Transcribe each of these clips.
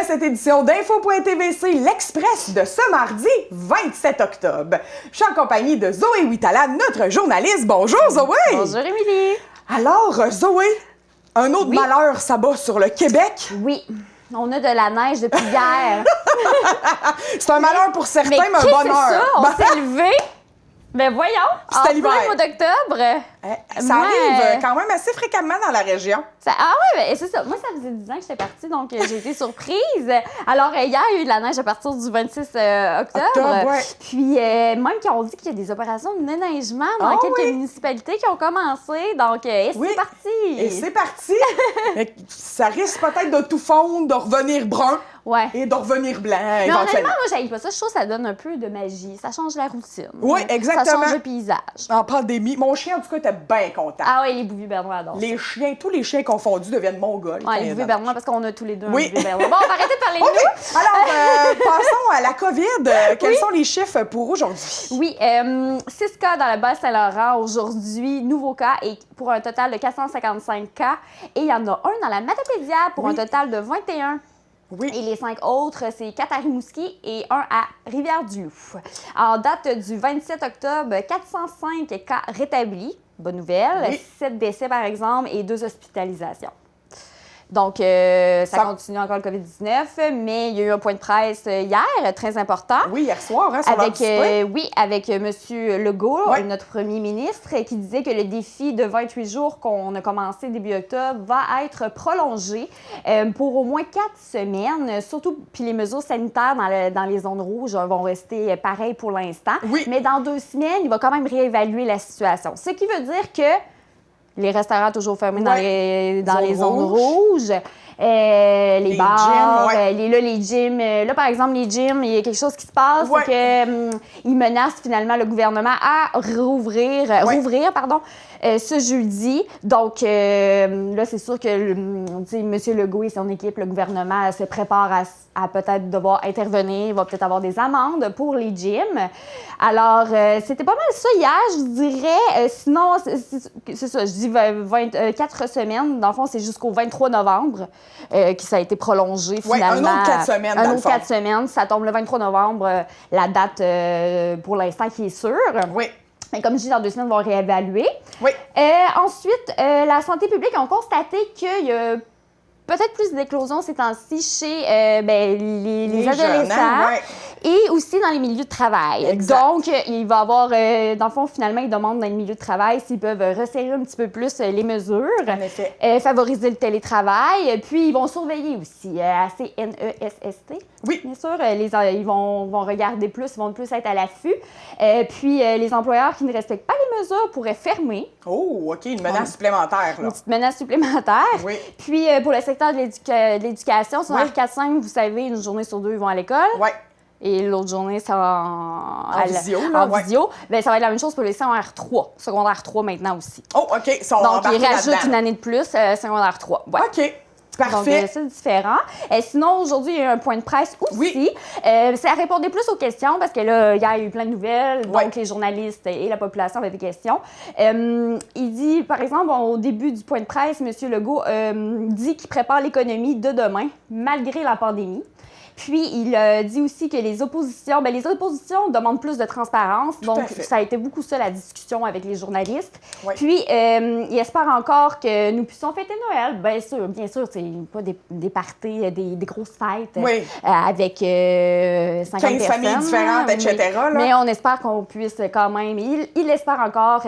cette édition d'Info.tvc, l'Express de ce mardi 27 octobre. Je suis en compagnie de Zoé Huitala, notre journaliste. Bonjour Zoé! Bonjour Émilie! Alors Zoé, un autre malheur s'abat sur le Québec. Oui, on a de la neige depuis hier. C'est un malheur pour certains, mais un bonheur. C'est ça, on s'est levé. Ben voyons, en plein mois d'octobre. Ça arrive quand même assez fréquemment dans la région. Ah oui, ben, c'est ça. Moi, ça faisait 10 ans que j'étais partie, donc j'ai été surprise. Alors, hier, il y a eu de la neige à partir du 26 octobre. Ouais. Puis, même qu'ils ont dit qu'il y a des opérations de déneigement dans quelques municipalités qui ont commencé. Donc, c'est parti. Et c'est parti. Ça risque peut-être de tout fondre, de revenir brun. Ouais. Et de revenir blanc, mais éventuellement. Honnêtement, moi, j'aime pas ça. Je trouve que ça donne un peu de magie. Ça change la routine. Oui, exactement. Ça change le paysage. En pandémie, mon chien, en tout cas, était bien content. Ah oui, les bouviers bernois adorent. Les chiens, tous les chiens confondus deviennent mongols. Oui, les bouviers bernois, parce qu'on a tous les deux un bouvier bernois. Bon, on va arrêter de parler de nous. Alors, passons à la COVID. Quels sont les chiffres pour aujourd'hui? Oui, 6 cas dans le Bas-Saint-Laurent aujourd'hui, nouveaux cas, et pour un total de 455 cas. Et il y en a un dans la Matapédia pour un total de 21. Oui. Et les 5 autres, c'est 4 à Rimouski et 1 à Rivière-du-Loup. En date du 27 octobre, 405 cas rétablis. Bonne nouvelle. 7 décès, par exemple, et 2 hospitalisations. Donc, ça continue encore le COVID-19, mais il y a eu un point de presse hier, très important. Oui, hier soir, sur avec M. Legault, notre premier ministre, qui disait que le défi de 28 jours qu'on a commencé début octobre va être prolongé pour au moins 4 semaines, surtout, puis les mesures sanitaires dans les zones rouges vont rester pareilles pour l'instant. Oui. Mais dans 2 semaines, il va quand même réévaluer la situation. Ce qui veut dire que les restaurants toujours fermés dans les zones rouges. Les bars, les gyms. Là, par exemple, les gyms, il y a quelque chose qui se passe, c'est qu'ils menacent finalement le gouvernement à rouvrir ce jeudi. Donc, là, c'est sûr que M. Legault et son équipe, le gouvernement, se préparent à peut-être devoir intervenir. Il va peut-être avoir des amendes pour les gyms. Alors, c'était pas mal ça hier, je dirais. Sinon, c'est ça, je dis 24 semaines. Dans le fond, c'est jusqu'au 23 novembre que ça a été prolongé finalement. Un autre 4 semaines, Un autre 4 semaines. Ça tombe le 23 novembre, la date pour l'instant qui est sûre. Oui. Mais comme je dis, dans 2 semaines, on va réévaluer. Oui. Ensuite, la santé publique a constaté qu'il y a peut-être plus d'éclosions ces temps-ci chez les adolescents. Jeunes, et aussi dans les milieux de travail. Exact. Donc, il va y avoir, dans le fond, finalement, ils demandent dans les milieux de travail s'ils peuvent resserrer un petit peu plus les mesures. En effet. Favoriser le télétravail. Puis, ils vont surveiller aussi, CNESST. Oui. Bien sûr, ils vont regarder plus, ils vont plus être à l'affût. Puis, les employeurs qui ne respectent pas les mesures pourraient fermer. Oh, OK, une menace supplémentaire, là. Une petite menace supplémentaire. Oui. Puis, pour le secteur de l'éducation, sur R4-5, vous savez, une journée sur 2, ils vont à l'école. Oui. Et l'autre journée, c'est en visio. Visio. Bien, ça va être la même chose pour les secondaires 3. Secondaire 3 maintenant aussi. Oh, OK. Donc, ils rajoutent une année de plus, secondaire 3. Ouais. OK. Parfait. Donc, c'est différent. Sinon, aujourd'hui, il y a eu un point de presse aussi. Oui. Ça répondait plus aux questions parce que là, hier, il y a eu plein de nouvelles. Donc, les journalistes et la population avaient des questions. Il dit, par exemple, au début du point de presse, M. Legault dit qu'il prépare l'économie de demain, malgré la pandémie. Puis, il dit aussi que les oppositions demandent plus de transparence. Donc, ça a été beaucoup ça, la discussion avec les journalistes. Oui. Puis, il espère encore que nous puissions fêter Noël. Bien sûr, c'est pas des parties, des grosses fêtes avec 50 15 familles différentes, etc. Là. Mais on espère qu'on puisse quand même... Il espère encore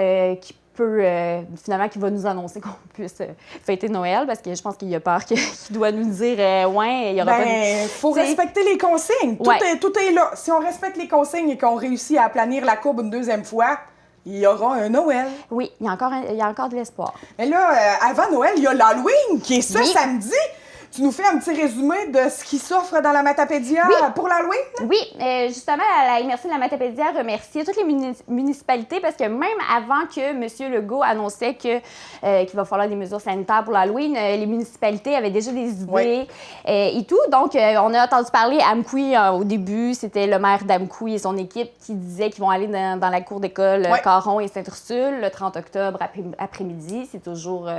finalement, qu'il va nous annoncer qu'on puisse fêter Noël, parce que je pense qu'il a peur qu'il doit nous dire il y aura pas de... faut respecter les consignes. Tout est là. Si on respecte les consignes et qu'on réussit à aplanir la courbe une deuxième fois, il y aura un Noël. Oui, il y a encore de l'espoir. Mais là, avant Noël, il y a l'Halloween qui est samedi. Tu nous fais un petit résumé de ce qui s'offre dans la Matapédia pour l'Halloween? Oui, justement, la MRC de la Matapédia remerciait toutes les municipalités parce que même avant que M. Legault annonçait qu'il va falloir des mesures sanitaires pour l'Halloween, les municipalités avaient déjà des idées et tout. Donc, on a entendu parler à Amkoui au début. C'était le maire d'Amkoui et son équipe qui disaient qu'ils vont aller dans la cour d'école Caron et Sainte-Ursule le 30 octobre après-midi. C'est toujours,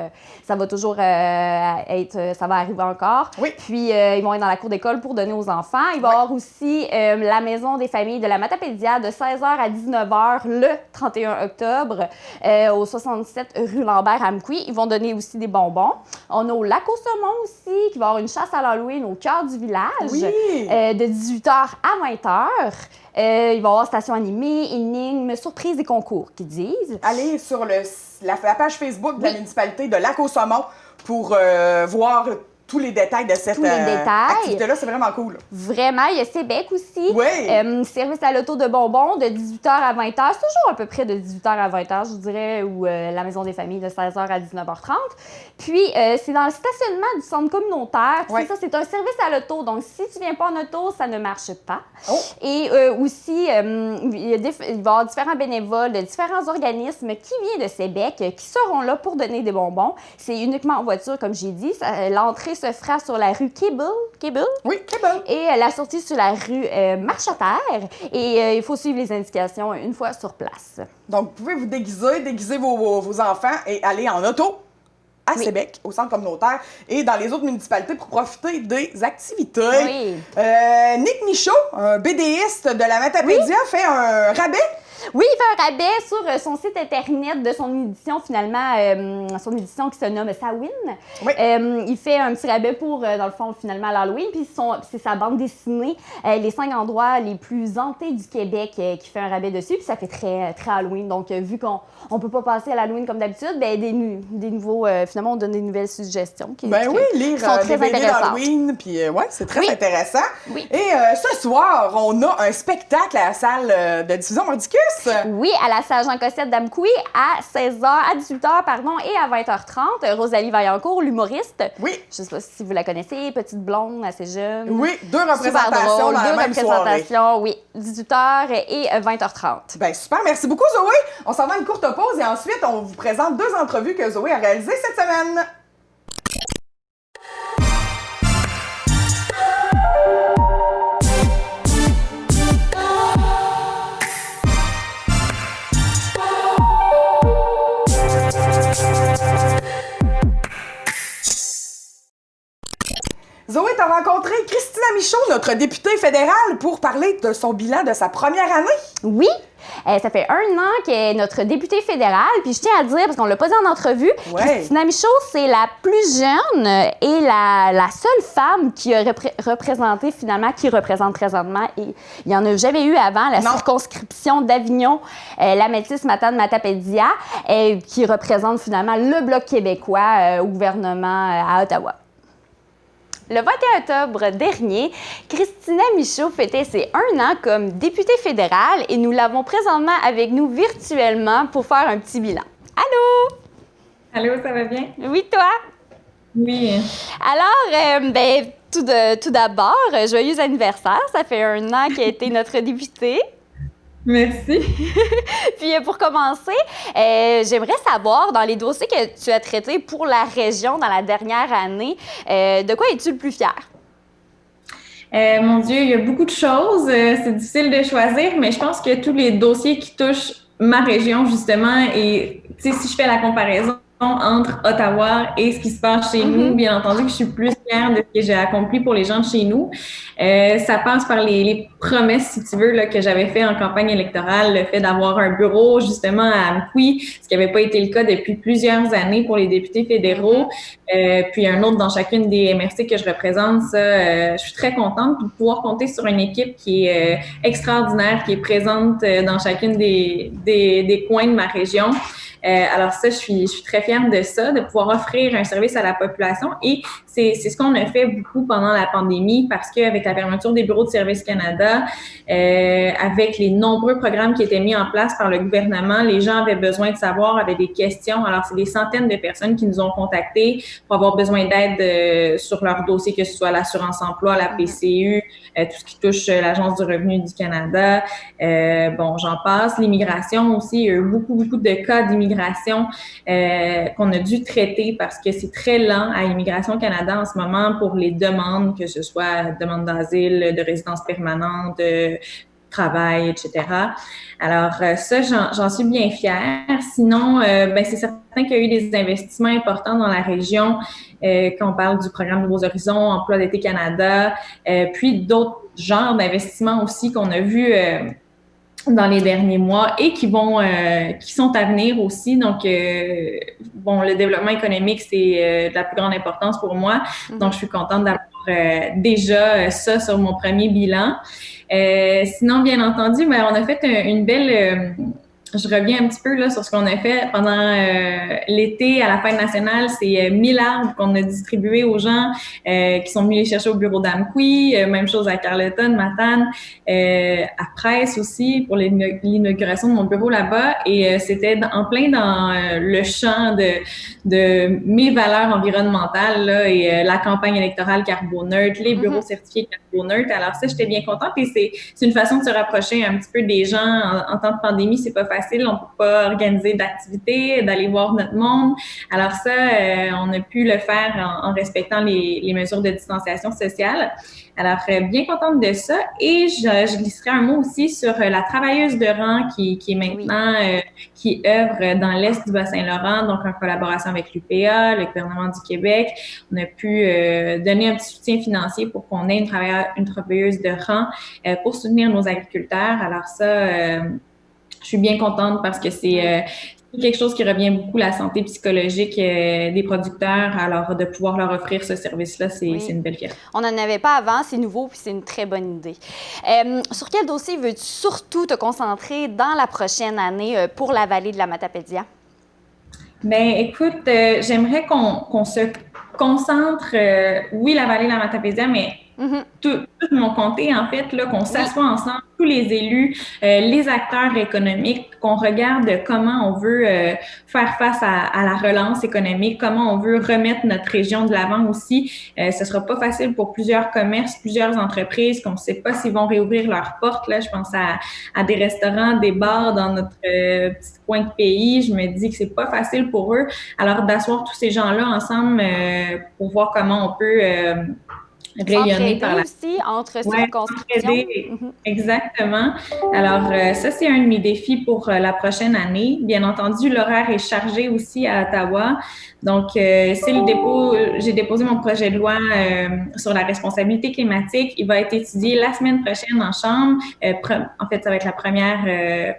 ça va toujours ça va arriver encore encore. Oui. Puis, ils vont être dans la cour d'école pour donner aux enfants. Il va y avoir aussi la maison des familles de la Matapédia de 16h à 19h le 31 octobre au 67 rue Lambert à Amqui. Ils vont donner aussi des bonbons. On a au Lac au Saumon aussi, qui va y avoir une chasse à l'Halloween au cœur du village de 18h à 20h. Il va y avoir station animée, énigmes, surprises et concours qui disent. Allez sur la page Facebook de la municipalité de Lac-au-Saumon pour voir tous les détails de cette activité-là. C'est vraiment cool. Vraiment. Il y a Sébec aussi. Oui. Service à l'auto de bonbons de 18h à 20h. C'est toujours à peu près de 18h à 20h, je dirais, ou la maison des familles de 16h à 19h30. Puis, c'est dans le stationnement du centre communautaire. Oui. Ça, c'est un service à l'auto. Donc, si tu viens pas en auto, ça ne marche pas. Oh. Et aussi, il va y avoir différents bénévoles de différents organismes qui viennent de Sébec qui seront là pour donner des bonbons. C'est uniquement en voiture, comme j'ai dit. L'entrée se fera sur la rue Cable. Oui, Cable. Et la sortie sur la rue Marchataire. Et il faut suivre les indications une fois sur place. Donc, vous pouvez vous déguiser vos enfants et aller en auto à Sébec, au centre communautaire, et dans les autres municipalités pour profiter des activités. Oui. Nick Michaud, un BDiste de la Matapédia, fait un rabais. Oui, il fait un rabais sur son site Internet de son édition, finalement, son édition qui se nomme Samhain. Oui. Il fait un petit rabais pour, dans le fond, finalement, l'Halloween. Puis c'est sa bande dessinée, les 5 endroits les plus hantés du Québec, qui fait un rabais dessus. Puis ça fait très, très Halloween. Donc, vu qu'on ne peut pas passer à l'Halloween comme d'habitude, ben, des nouveaux, finalement, on donne des nouvelles suggestions. Qui lire sont des très BD intéressantes. d'Halloween. Puis, c'est très intéressant. Oui. Et ce soir, on a un spectacle à la salle de diffusion Mordicus. Oui, à la salle Jean Cossette d'Amqui à 16h, à 18h, pardon, et à 20h30. Rosalie Vaillancourt, l'humoriste. Oui. Je ne sais pas si vous la connaissez, petite blonde, assez jeune. Oui, 2 représentations drôle, dans la même soirée. Oui, 18h et 20h30. Ben super, merci beaucoup Zoé. On s'en va à une courte pause et ensuite on vous présente 2 entrevues que Zoé a réalisées cette semaine. Zoé, tu as rencontré Christina Michaud, notre députée fédérale, pour parler de son bilan de sa première année. Oui, ça fait 1 an qu'elle est notre députée fédérale. Puis je tiens à dire, parce qu'on l'a pas dit en entrevue, Christina Michaud, c'est la plus jeune et la seule femme qui a représenté finalement, qui représente présentement. Et il n'y en a jamais eu avant, la circonscription d'Avignon, la métisse Matane-Matapédia, qui représente finalement le Bloc québécois au gouvernement à Ottawa. Le 21 octobre dernier, Christina Michaud fêtait ses 1 an comme députée fédérale et nous l'avons présentement avec nous virtuellement pour faire un petit bilan. Allô? Allô, ça va bien? Oui, toi? Oui. Alors, tout d'abord, joyeux anniversaire. Ça fait 1 an qu'elle a été notre députée. Merci. Puis pour commencer, j'aimerais savoir, dans les dossiers que tu as traités pour la région dans la dernière année, de quoi es-tu le plus fière? Mon Dieu, il y a beaucoup de choses. C'est difficile de choisir, mais je pense que tous les dossiers qui touchent ma région, justement, et si je fais la comparaison entre Ottawa et ce qui se passe chez nous, bien entendu que je suis plus fière de ce que j'ai accompli pour les gens de chez nous. Ça passe par les promesses, si tu veux, là, que j'avais fait en campagne électorale, le fait d'avoir un bureau justement à Amqui, ce qui n'avait pas été le cas depuis plusieurs années pour les députés fédéraux, puis un autre dans chacune des MRC que je représente. Ça, je suis très contente de pouvoir compter sur une équipe qui est extraordinaire, qui est présente dans chacune des coins de ma région. Alors ça, je suis très fière de ça, de pouvoir offrir un service à la population, et c'est ce qu'on a fait beaucoup pendant la pandémie, parce qu'avec la fermeture des bureaux de Service Canada, avec les nombreux programmes qui étaient mis en place par le gouvernement, les gens avaient besoin de savoir, avaient des questions. Alors c'est des centaines de personnes qui nous ont contactés pour avoir besoin d'aide sur leur dossier, que ce soit l'assurance-emploi, la PCU, tout ce qui touche l'Agence du revenu du Canada, j'en passe. L'immigration aussi, il y a eu beaucoup de cas d'immigration qu'on a dû traiter, parce que c'est très lent à Immigration Canada en ce moment pour les demandes, que ce soit demande d'asile, de résidence permanente, travail, etc. Alors ça, j'en suis bien fière. Sinon, c'est certain qu'il y a eu des investissements importants dans la région, quand on parle du programme Nouveaux Horizons, Emploi d'été Canada, puis d'autres genres d'investissements aussi qu'on a vus dans les derniers mois et qui sont à venir aussi. Donc, le développement économique, c'est de la plus grande importance pour moi. Donc, je suis contente d'avoir déjà ça sur mon premier bilan. Sinon, bien entendu, on a fait une belle... je reviens un petit peu là sur ce qu'on a fait pendant l'été à la fête nationale. C'est 1000 arbres qu'on a distribués aux gens qui sont venus les chercher au bureau d'Amqui. Même chose à Carleton, Matane, à Presse aussi pour l'inauguration de mon bureau là-bas. Et c'était en plein dans le champ de mes valeurs environnementales là, et la campagne électorale carboneutre, les bureaux certifiés carboneutres. Alors ça, j'étais bien contente et c'est une façon de se rapprocher un petit peu des gens en temps de pandémie. C'est pas facile, on peut pas organiser d'activités, d'aller voir notre monde. Alors ça, on a pu le faire en respectant les mesures de distanciation sociale. Alors, bien contente de ça. Et je glisserai un mot aussi sur la travailleuse de rang qui est maintenant, qui œuvre dans l'Est du Bas-Saint-Laurent, donc en collaboration avec l'UPA, le gouvernement du Québec. On a pu donner un petit soutien financier pour qu'on ait une travailleuse de rang pour soutenir nos agriculteurs. Alors ça, je suis bien contente parce que c'est quelque chose qui revient beaucoup à la santé psychologique des producteurs. Alors, de pouvoir leur offrir ce service-là, c'est une belle fierté. On n'en avait pas avant, c'est nouveau, puis c'est une très bonne idée. Sur quel dossier veux-tu surtout te concentrer dans la prochaine année pour la vallée de la Matapédia? Bien, écoute, j'aimerais qu'on se concentre, la vallée de la Matapédia, mais tout mon comté, en fait, là, qu'on s'assoie ensemble, tous les élus, les acteurs économiques, qu'on regarde comment on veut faire face à la relance économique, comment on veut remettre notre région de l'avant aussi. Ce sera pas facile pour plusieurs commerces, plusieurs entreprises qu'on ne sait pas s'ils vont réouvrir leurs portes. Là, je pense à des restaurants, des bars dans notre petit coin de pays. Je me dis que c'est pas facile pour eux. Alors, d'asseoir tous ces gens-là ensemble pour voir comment on peut rayonner par la aussi entre circonscriptions. Exactement. Alors, ça, c'est un de mes défis pour la prochaine année. Bien entendu, l'horaire est chargé aussi à Ottawa. Donc, c'est le dépôt. J'ai déposé mon projet de loi sur la responsabilité climatique. Il va être étudié la semaine prochaine en Chambre. En fait, ça va être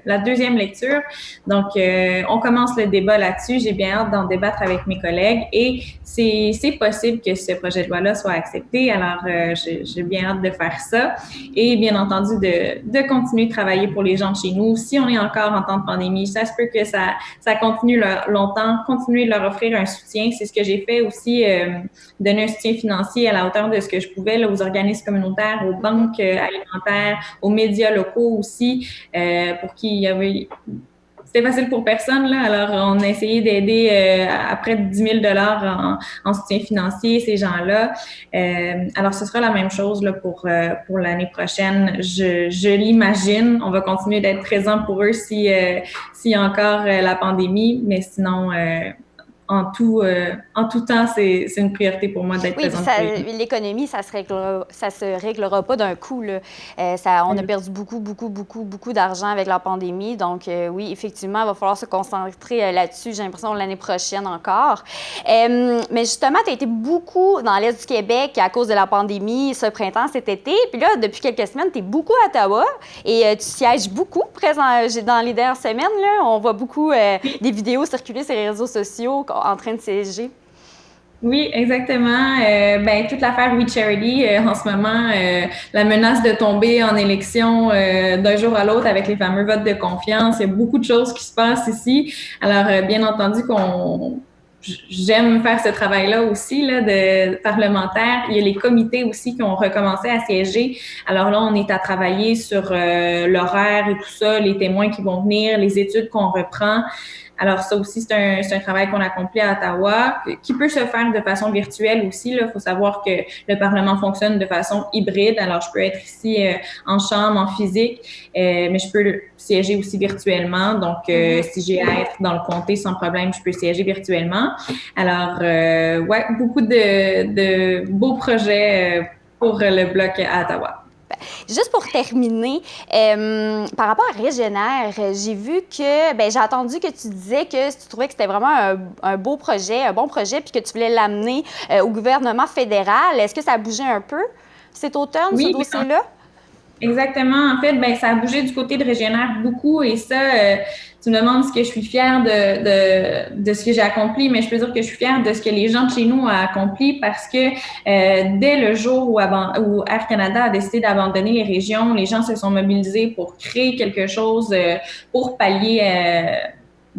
la deuxième lecture. Donc, on commence le débat là-dessus. J'ai bien hâte d'en débattre avec mes collègues et c'est possible que ce projet de loi-là soit accepté. Alors, j'ai bien hâte de faire ça et bien entendu de continuer de travailler pour les gens de chez nous. Si on est encore en temps de pandémie, ça se peut que ça continue longtemps, continuer de leur offrir un soutien. C'est ce que j'ai fait aussi, donner un soutien financier à la hauteur de ce que je pouvais là, aux organismes communautaires, aux banques alimentaires, aux médias locaux aussi, pour qu'il y avait... C'était facile pour personne, là. Alors, on a essayé d'aider à près de 10 000 $ en soutien financier ces gens-là. Alors, ce sera la même chose là, pour l'année prochaine. Je l'imagine. On va continuer d'être présent pour eux s'il y a encore la pandémie, mais sinon... en tout temps, c'est une priorité pour moi d'être présente. Oui, l'économie, ça se réglera pas d'un coup. Là. On a perdu beaucoup d'argent avec la pandémie. Donc, oui, effectivement, il va falloir se concentrer là-dessus. J'ai l'impression l'année prochaine encore. Mais justement, tu as été beaucoup dans l'Est du Québec à cause de la pandémie ce printemps, cet été. Puis là, depuis quelques semaines, tu es beaucoup à Ottawa et tu sièges beaucoup dans les dernières semaines. Là, on voit beaucoup des vidéos circuler sur les réseaux sociaux en train de siéger. Oui, exactement. Toute l'affaire We Charity, en ce moment, la menace de tomber en élection d'un jour à l'autre avec les fameux votes de confiance. Il y a beaucoup de choses qui se passent ici. Alors, bien entendu j'aime faire ce travail-là aussi, là, de parlementaire. Il y a les comités aussi qui ont recommencé à siéger. Alors là, on est à travailler sur l'horaire et tout ça, les témoins qui vont venir, les études qu'on reprend. Alors ça aussi, c'est un travail qu'on accomplit à Ottawa, qui peut se faire de façon virtuelle aussi. Il faut savoir que le Parlement fonctionne de façon hybride. Alors, je peux être ici en chambre, en physique, mais je peux siéger aussi virtuellement. Donc, si j'ai à être dans le comté sans problème, je peux siéger virtuellement. Alors, beaucoup de beaux projets pour le Bloc à Ottawa. Juste pour terminer, par rapport à Régénère, j'ai vu que, j'ai entendu que tu disais que tu trouvais que c'était vraiment un beau projet, un bon projet, puis que tu voulais l'amener au gouvernement fédéral. Est-ce que ça a bougé un peu cet automne, ce dossier-là? Exactement. En fait, ça a bougé du côté de Régénère beaucoup et ça, tu me demandes ce que je suis fière de ce que j'ai accompli, mais je peux dire que je suis fière de ce que les gens de chez nous ont accompli parce que dès le jour où Air Canada a décidé d'abandonner les régions, les gens se sont mobilisés pour créer quelque chose pour pallier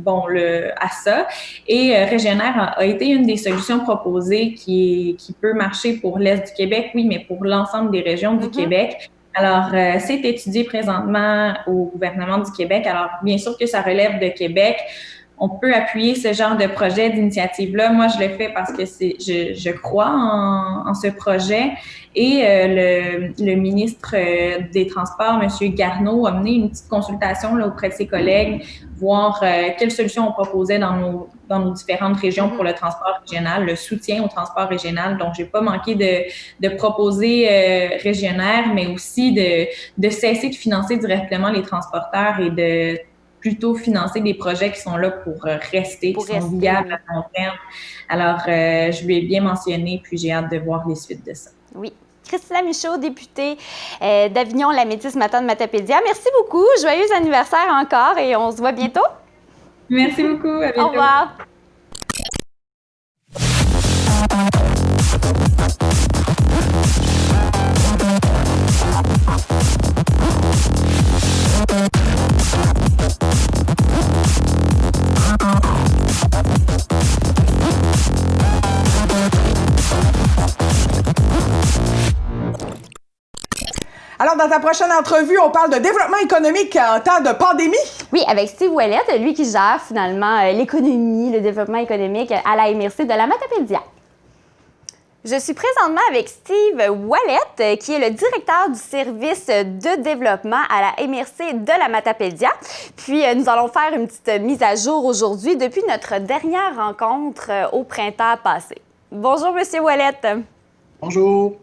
à ça. Et Régénère a été une des solutions proposées qui peut marcher pour l'Est du Québec, oui, mais pour l'ensemble des régions du Québec. Alors, c'est étudié présentement au gouvernement du Québec. Alors, bien sûr que ça relève de Québec. On peut appuyer ce genre de projet, d'initiative-là. Moi, je le fais parce que je crois en ce projet. Et le ministre des Transports, M. Garneau, a mené une petite consultation là, auprès de ses collègues, voir quelles solutions on proposait dans nos différentes régions pour le transport régional, le soutien au transport régional. Donc, j'ai pas manqué de proposer Régénère, mais aussi de cesser de financer directement les transporteurs et de plutôt financer des projets qui sont là pour rester, qui sont viables à long terme. Alors, je lui ai bien mentionné, puis j'ai hâte de voir les suites de ça. Oui. Christina Michaud, députée d'Avignon, la Métis Matin de Matapédia. Merci beaucoup. Joyeux anniversaire encore et on se voit bientôt. Merci beaucoup. À bientôt. Au revoir. Alors, dans ta prochaine entrevue, on parle de développement économique en temps de pandémie. Oui, avec Steve Ouellette, lui qui gère finalement l'économie, le développement économique à la MRC de la Matapédia. Je suis présentement avec Steve Ouellette, qui est le directeur du service de développement à la MRC de la Matapédia. Puis, nous allons faire une petite mise à jour aujourd'hui depuis notre dernière rencontre au printemps passé. Bonjour, Monsieur Ouellette. Bonjour.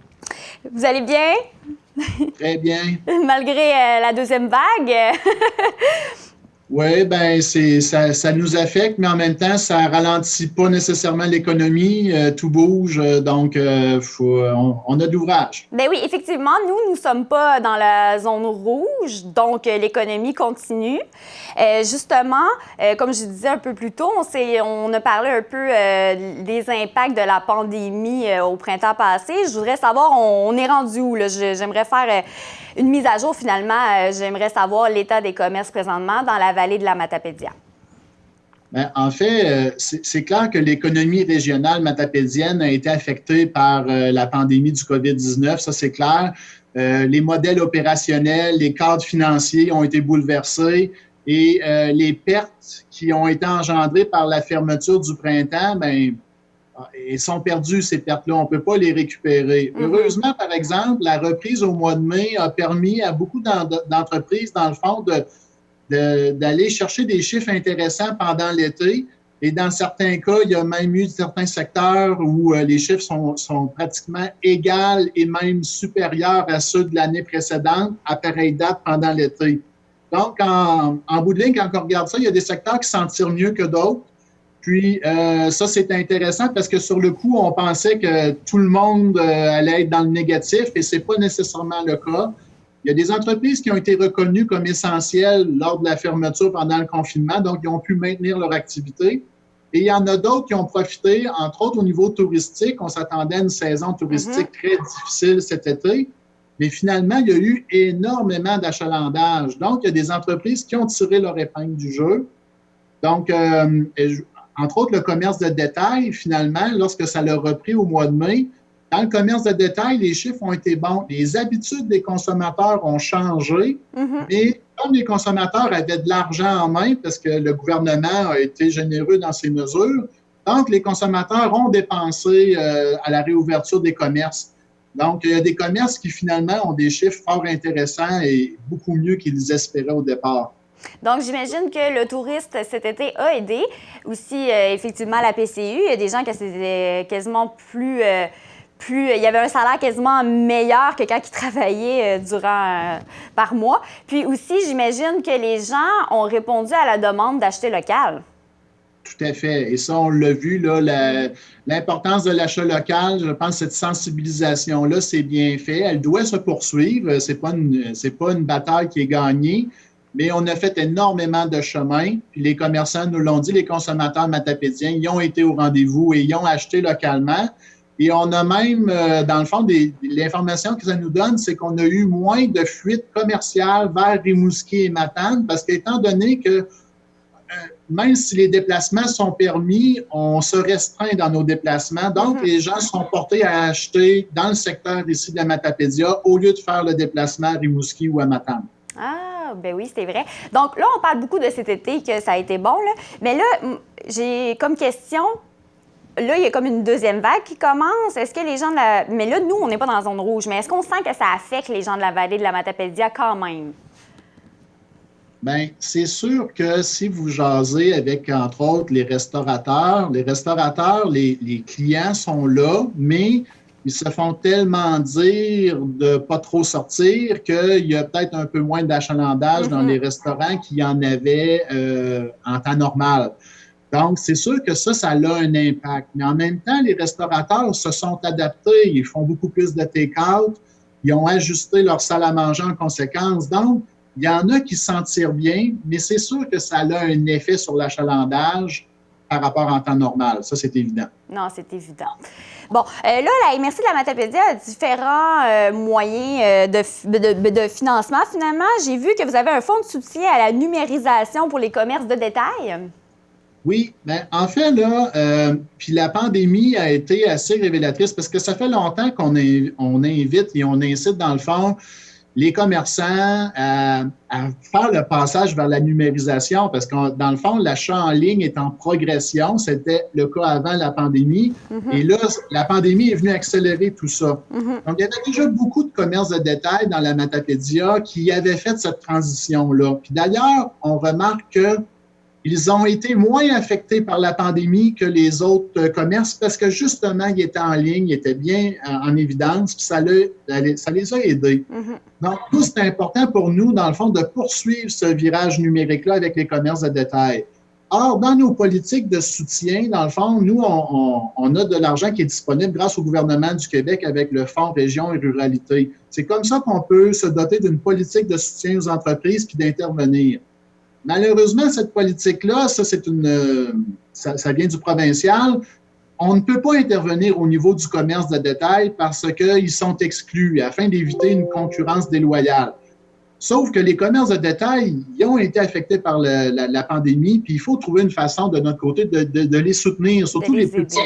Vous allez bien? Très bien. Malgré la deuxième vague? Oui, ça nous affecte, mais en même temps, ça ralentit pas nécessairement l'économie. Tout bouge, donc on a de l'ouvrage. Bien oui, effectivement, nous ne sommes pas dans la zone rouge, donc l'économie continue. Justement, comme je disais un peu plus tôt, on a parlé un peu des impacts de la pandémie au printemps passé. Je voudrais savoir, on est rendu où, là? J'aimerais faire une mise à jour, finalement. J'aimerais savoir l'état des commerces présentement dans la vallée de la Matapédia. En fait, c'est clair que l'économie régionale matapédienne a été affectée par la pandémie du COVID-19, ça c'est clair. Les modèles opérationnels, les cadres financiers ont été bouleversés et les pertes qui ont été engendrées par la fermeture du printemps, elles sont perdues, ces pertes-là. On ne peut pas les récupérer. Heureusement, par exemple, la reprise au mois de mai a permis à beaucoup d'entreprises, dans le fond, d'aller chercher des chiffres intéressants pendant l'été. Et dans certains cas, il y a même eu certains secteurs où les chiffres sont pratiquement égaux et même supérieurs à ceux de l'année précédente à pareille date pendant l'été. Donc, en bout de ligne, quand on regarde ça, il y a des secteurs qui s'en tirent mieux que d'autres. Puis, ça, c'est intéressant parce que sur le coup, on pensait que tout le monde allait être dans le négatif et c'est pas nécessairement le cas. Il y a des entreprises qui ont été reconnues comme essentielles lors de la fermeture pendant le confinement, donc ils ont pu maintenir leur activité. Et il y en a d'autres qui ont profité, entre autres au niveau touristique. On s'attendait à une saison touristique très difficile cet été, mais finalement, il y a eu énormément d'achalandage. Donc, il y a des entreprises qui ont tiré leur épingle du jeu. Donc, entre autres, le commerce de détail, finalement, lorsque ça l'a repris au mois de mai, dans le commerce de détail, les chiffres ont été bons. Les habitudes des consommateurs ont changé, mais comme les consommateurs avaient de l'argent en main, parce que le gouvernement a été généreux dans ses mesures, donc les consommateurs ont dépensé à la réouverture des commerces. Donc, il y a des commerces qui, finalement, ont des chiffres fort intéressants et beaucoup mieux qu'ils espéraient au départ. Donc, j'imagine que le touriste cet été a aidé. Aussi, effectivement, la PCU, il y a des gens qui étaient quasiment plus il y avait un salaire quasiment meilleur que quand ils travaillaient par mois. Puis aussi, j'imagine que les gens ont répondu à la demande d'acheter local. Tout à fait. Et ça, on l'a vu, là, l'importance de l'achat local, je pense que cette sensibilisation-là, c'est bien fait. Elle doit se poursuivre. C'est pas une bataille qui est gagnée, mais on a fait énormément de chemin. Puis les commerçants nous l'ont dit, les consommateurs matapédiens, ils ont été au rendez-vous et ils ont acheté localement. Et on a même, dans le fond, l'information que ça nous donne, c'est qu'on a eu moins de fuites commerciales vers Rimouski et Matane, parce qu'étant donné que même si les déplacements sont permis, on se restreint dans nos déplacements. Donc, les gens sont portés à acheter dans le secteur ici de la Matapédia au lieu de faire le déplacement à Rimouski ou à Matane. Ah, ben oui, c'est vrai. Donc là, on parle beaucoup de cet été, que ça a été bon, là. Mais là, j'ai comme question, là, il y a comme une deuxième vague qui commence. Est-ce que les gens de la... Mais là, nous, on n'est pas dans la zone rouge, mais est-ce qu'on sent que ça affecte les gens de la vallée de la Matapédia quand même? Bien, c'est sûr que si vous jasez avec, entre autres, les restaurateurs, les clients sont là, mais ils se font tellement dire de pas trop sortir qu'il y a peut-être un peu moins d'achalandage dans les restaurants qu'il y en avait en temps normal. Donc, c'est sûr que ça a un impact. Mais en même temps, les restaurateurs se sont adaptés. Ils font beaucoup plus de take-out. Ils ont ajusté leur salle à manger en conséquence. Donc, il y en a qui s'en tirent bien, mais c'est sûr que ça a un effet sur l'achalandage par rapport en temps normal. Ça, c'est évident. Non, c'est évident. Bon, là, la MRC de la Matapédia a différents moyens de financement. Finalement, j'ai vu que vous avez un fonds de soutien à la numérisation pour les commerces de détail. Oui, bien, en fait, là, puis la pandémie a été assez révélatrice parce que ça fait longtemps qu'on invite et on incite, dans le fond, les commerçants à faire le passage vers la numérisation parce que, dans le fond, l'achat en ligne est en progression. C'était le cas avant la pandémie. Et là, la pandémie est venue accélérer tout ça. Donc, il y avait déjà beaucoup de commerces de détail dans la Matapédia qui avaient fait cette transition-là. Puis d'ailleurs, on remarque qu'ils ont été moins affectés par la pandémie que les autres commerces parce que justement, ils étaient en ligne, ils étaient bien en évidence, puis ça les a aidés. Donc, nous, c'est important pour nous, dans le fond, de poursuivre ce virage numérique-là avec les commerces de détail. Or, dans nos politiques de soutien, dans le fond, nous, on a de l'argent qui est disponible grâce au gouvernement du Québec avec le Fonds Région et Ruralité. C'est comme ça qu'on peut se doter d'une politique de soutien aux entreprises puis d'intervenir. Malheureusement, cette politique-là, ça vient du provincial. On ne peut pas intervenir au niveau du commerce de détail parce qu'ils sont exclus afin d'éviter une concurrence déloyale. Sauf que les commerces de détail, ils ont été affectés par la pandémie, puis il faut trouver une façon de notre côté de les soutenir, surtout les plus petits.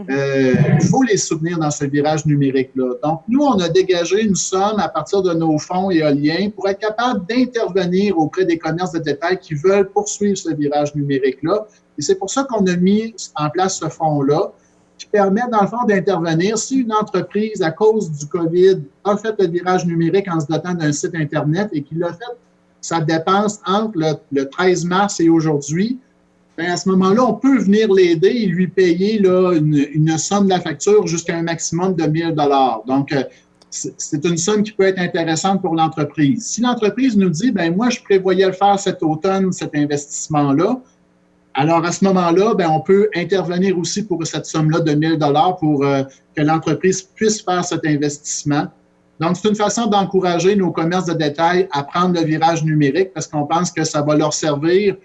Il faut les soutenir dans ce virage numérique-là. Donc, nous, on a dégagé une somme à partir de nos fonds éoliens pour être capable d'intervenir auprès des commerces de détail qui veulent poursuivre ce virage numérique-là. Et c'est pour ça qu'on a mis en place ce fonds-là qui permet, dans le fond, d'intervenir si une entreprise, à cause du COVID, a fait le virage numérique en se dotant d'un site Internet et qu'il a fait sa dépense entre le 13 mars et aujourd'hui. Bien, à ce moment-là, on peut venir l'aider et lui payer là, une somme de la facture jusqu'à un maximum de 1 000 $. Donc, c'est une somme qui peut être intéressante pour l'entreprise. Si l'entreprise nous dit, bien, moi, je prévoyais le faire cet automne, cet investissement-là, alors à ce moment-là, bien, on peut intervenir aussi pour cette somme-là de 1 000 $ pour que l'entreprise puisse faire cet investissement. Donc, c'est une façon d'encourager nos commerces de détail à prendre le virage numérique parce qu'on pense que ça va leur servir.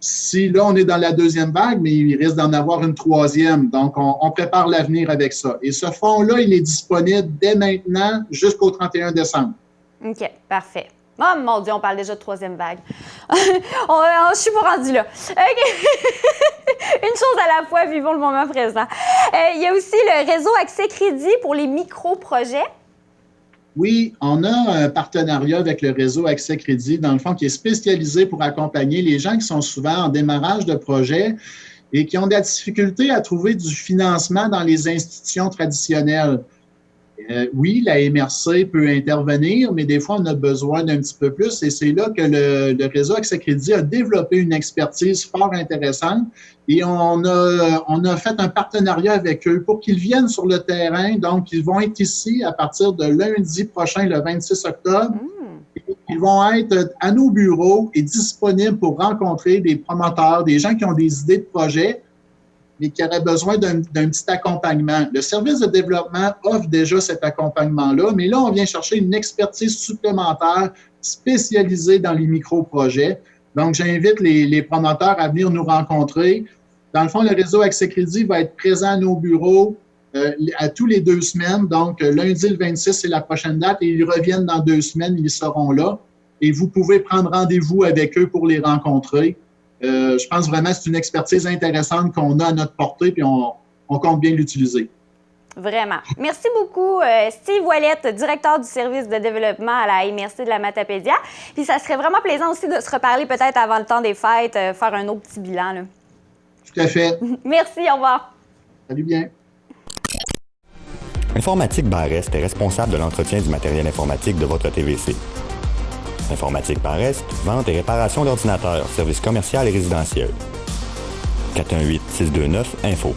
Si là, on est dans la deuxième vague, mais il risque d'en avoir une troisième. Donc, on prépare l'avenir avec ça. Et ce fonds-là, il est disponible dès maintenant jusqu'au 31 décembre. OK, parfait. Oh mon Dieu, on parle déjà de troisième vague. Je suis pas rendue là. OK. Une chose à la fois, vivons le moment présent. Il y a aussi le réseau Accès Crédit pour les micro-projets. Oui, on a un partenariat avec le réseau Accès Crédit, dans le fond, qui est spécialisé pour accompagner les gens qui sont souvent en démarrage de projet et qui ont de la difficulté à trouver du financement dans les institutions traditionnelles. Oui, la MRC peut intervenir, mais des fois, on a besoin d'un petit peu plus. Et c'est là que le réseau Accès Crédit a développé une expertise fort intéressante. Et on a fait un partenariat avec eux pour qu'ils viennent sur le terrain. Donc, ils vont être ici à partir de lundi prochain, le 26 octobre. Ils vont être à nos bureaux et disponibles pour rencontrer des promoteurs, des gens qui ont des idées de projets, mais qui auraient besoin d'un petit accompagnement. Le service de développement offre déjà cet accompagnement-là, mais là, on vient chercher une expertise supplémentaire spécialisée dans les micro-projets. Donc, j'invite les promoteurs à venir nous rencontrer. Dans le fond, le réseau Accès Crédit va être présent à nos bureaux à tous les 2 semaines. Donc, lundi le 26, c'est la prochaine date et ils reviennent dans 2 semaines, ils seront là. Et vous pouvez prendre rendez-vous avec eux pour les rencontrer. Je pense vraiment que c'est une expertise intéressante qu'on a à notre portée puis on compte bien l'utiliser. Vraiment. Merci beaucoup, Steve Ouellette, directeur du service de développement à la MRC de la Matapédia. Puis ça serait vraiment plaisant aussi de se reparler peut-être avant le temps des fêtes, faire un autre petit bilan, là. Tout à fait. Merci, au revoir. Salut bien. Informatique Barrest est responsable de l'entretien du matériel informatique de votre TVC. Informatique Barrest, vente et réparation d'ordinateurs, services commerciaux et résidentiels. 418-629-INFO.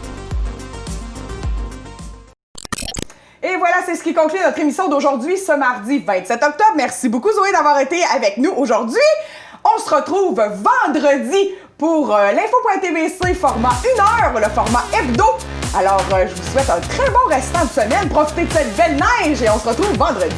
Et voilà, c'est ce qui conclut notre émission d'aujourd'hui, ce mardi 27 octobre. Merci beaucoup, Zoé, d'avoir été avec nous aujourd'hui. On se retrouve vendredi pour l'info.tvc format 1 heure, le format hebdo. Alors, je vous souhaite un très bon restant de semaine. Profitez de cette belle neige et on se retrouve vendredi.